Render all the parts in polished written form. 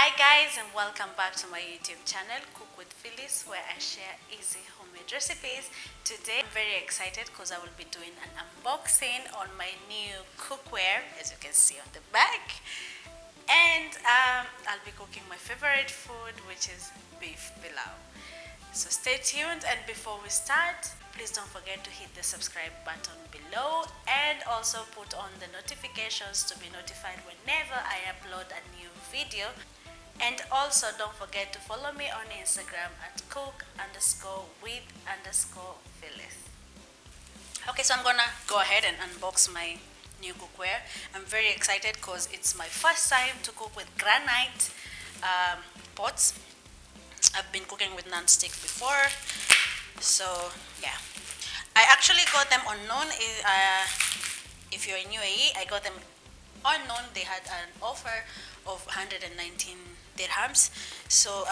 Hi guys, and welcome back to my YouTube channel Cook with Phyllis, where I share easy homemade recipes. Today I'm very excited because I will be doing an unboxing on my new cookware, as you can see on the back. And I'll be cooking my favorite food, which is beef pilau. So stay tuned, and before we start, please don't forget to hit the subscribe button below and also put on the notifications to be notified whenever I upload a new video. And also don't forget to follow me on Instagram at cook_with_Phyllis. Okay, so I'm gonna go ahead and unbox my new cookware. I'm very excited because it's my first time to cook with granite pots. I've been cooking with non-stick before, so yeah. I actually got them unknown. If you're in UAE, I got them unknown. They had an offer of 119 dirhams, so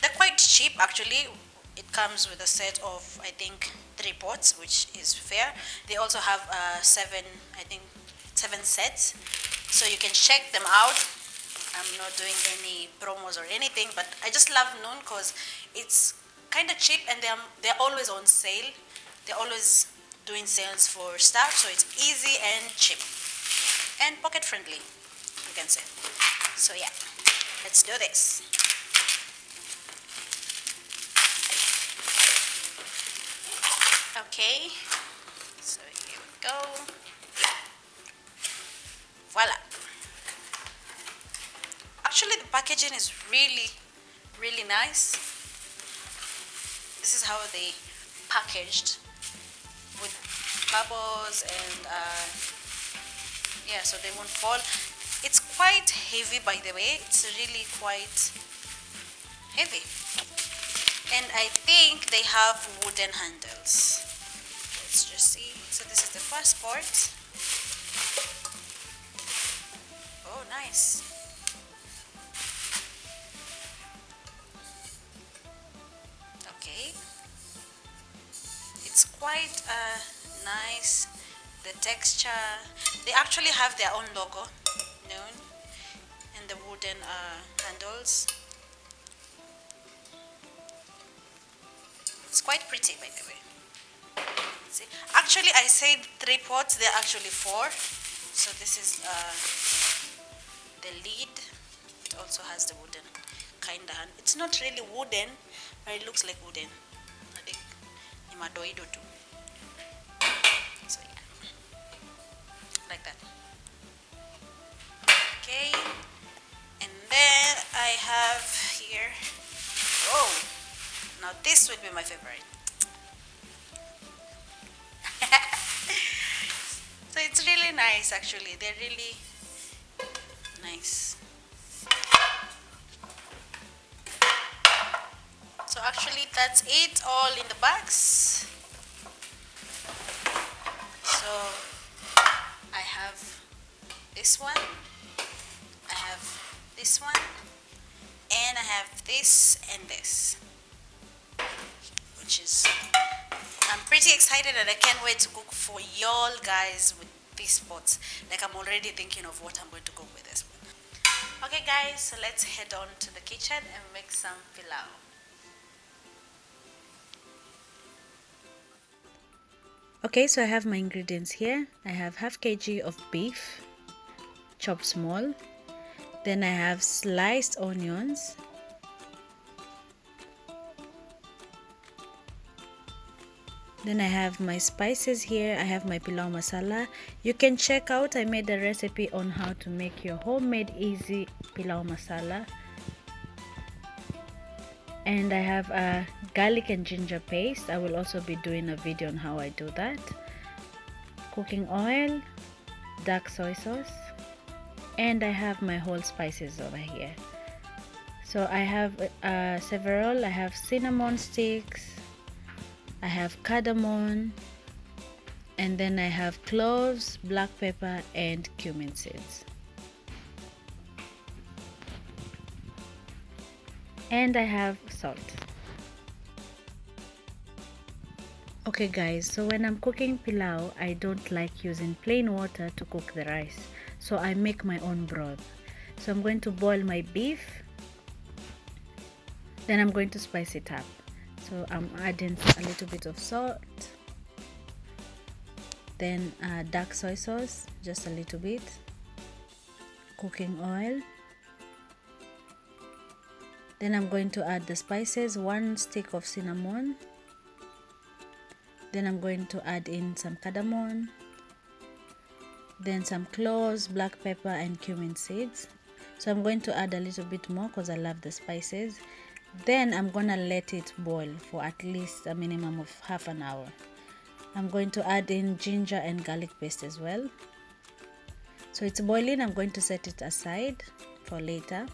they're quite cheap actually. It comes with a set of, I think, 3 pots, which is fair. They also have seven, I think, 7 sets, so you can check them out. I'm not doing any promos or anything, but I just love Noon because it's kind of cheap, and they're always on sale. They're always doing sales for stuff, so it's easy and cheap and pocket friendly, you can say. So yeah, let's do this. Okay, so here we go. Voila. Actually, the packaging is really nice. This is how they packaged, with bubbles and yeah, so they won't fall. It's quite heavy, by the way. It's really quite heavy, and I think they have wooden handles. Let's just see. So this is the first part. Oh, nice. Okay, it's quite nice. The texture, they actually have their own logo, known, and the wooden handles. It's quite pretty, by the way. See, actually, I said 3 pots. They're actually 4. So this is the lid. It also has the wooden kind of hand. It's not really wooden, but it looks like wooden. I think ni madoido too. So yeah, like that. Okay, and then I have here. Oh, now this would be my favorite. So it's really nice, actually. They're really nice. So actually that's it, all in the box. So I have this one, I have this one, and I have this and this, which is, I'm pretty excited, and I can't wait to cook for y'all guys with these pots. Like, I'm already thinking of what I'm going to cook with this one. Okay guys, so let's head on to the kitchen and make some pilau. Okay, so I have my ingredients here. I have half kg of beef, chopped small. Then I have sliced onions. Then I have my spices here. I have my pilau masala. You can check out, I made a recipe on how to make your homemade easy pilau masala. And I have a garlic and ginger paste. I will also be doing a video on how I do that. Cooking oil, dark soy sauce, and I have my whole spices over here. So I have several. I have cinnamon sticks, I have cardamom, and then I have cloves, black pepper, and cumin seeds. And I have salt. Okay guys, so when I'm cooking pilau, I don't like using plain water to cook the rice, so I make my own broth. So I'm going to boil my beef, then I'm going to spice it up. So I'm adding a little bit of salt, then dark soy sauce, just a little bit, cooking oil. Then I'm going to add the spices, 1 stick of cinnamon. Then I'm going to add in some cardamom, then some cloves, black pepper and cumin seeds. So I'm going to add a little bit more because I love the spices. Then I'm gonna let it boil for at least a minimum of half an hour. I'm going to add in ginger and garlic paste as well. So it's boiling, I'm going to set it aside for later.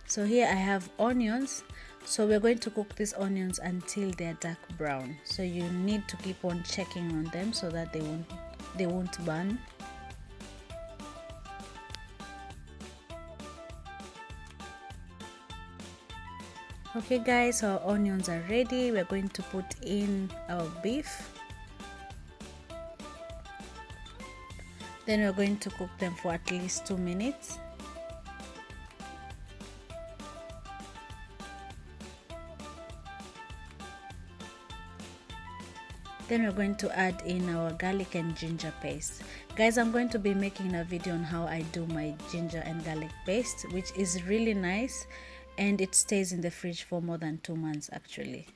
So here I have onions. So we're going to cook these onions until they're dark brown. So you need to keep on checking on them so that they won't burn. Okay guys, our onions are ready. We're going to put in our beef. Then we're going to cook them for at least 2 minutes. Then we're going to add in our garlic and ginger paste. Guys, I'm going to be making a video on how I do my ginger and garlic paste, which is really nice and it stays in the fridge for more than 2 months actually.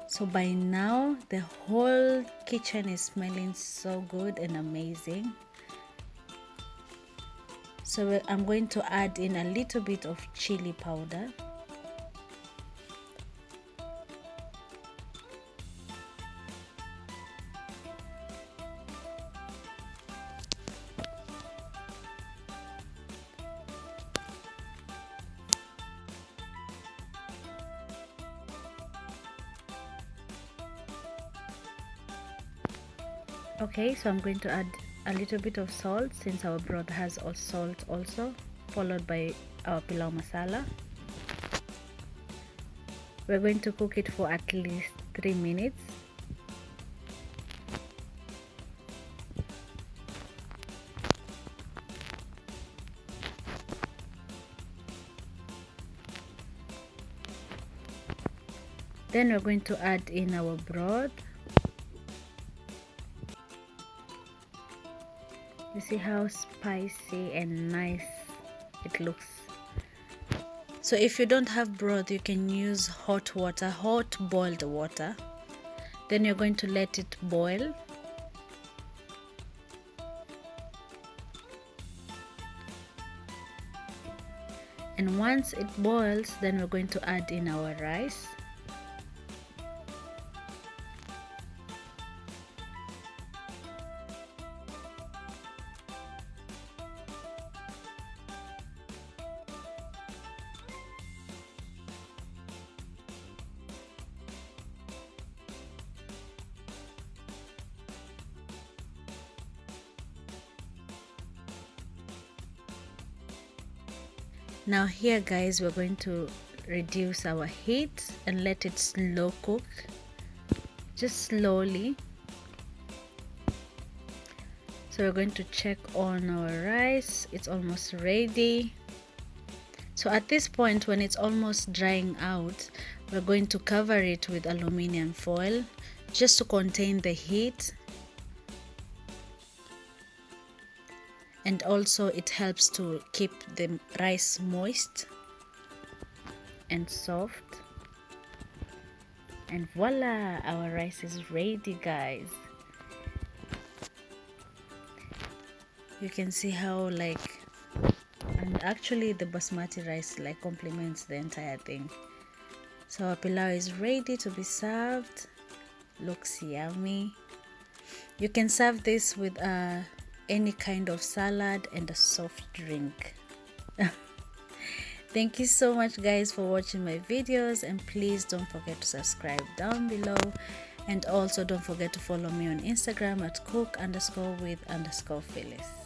So by now the whole kitchen is smelling so good and amazing. So I'm going to add in a little bit of chili powder. Okay, so I'm going to add a little bit of salt since our broth has salt also, followed by our pilau masala. We're going to cook it for at least 3 minutes. Then we're going to add in our broth. You see how spicy and nice it looks. So if you don't have broth, you can use hot water, hot boiled water. Then you're going to let it boil. And once it boils, then we're going to add in our rice. Now here guys, we're going to reduce our heat and let it slow cook, just slowly. So we're going to check on our rice. It's almost ready. So at this point, when it's almost drying out, we're going to cover it with aluminum foil just to contain the heat. And also it helps to keep the rice moist and soft. And voila, our rice is ready guys. You can see how and actually the basmati rice complements the entire thing. So our pilau is ready to be served. Looks yummy. You can serve this with any kind of salad and a soft drink. Thank you so much guys for watching my videos, and please don't forget to subscribe down below, and also don't forget to follow me on Instagram at cook_with_Phyllis.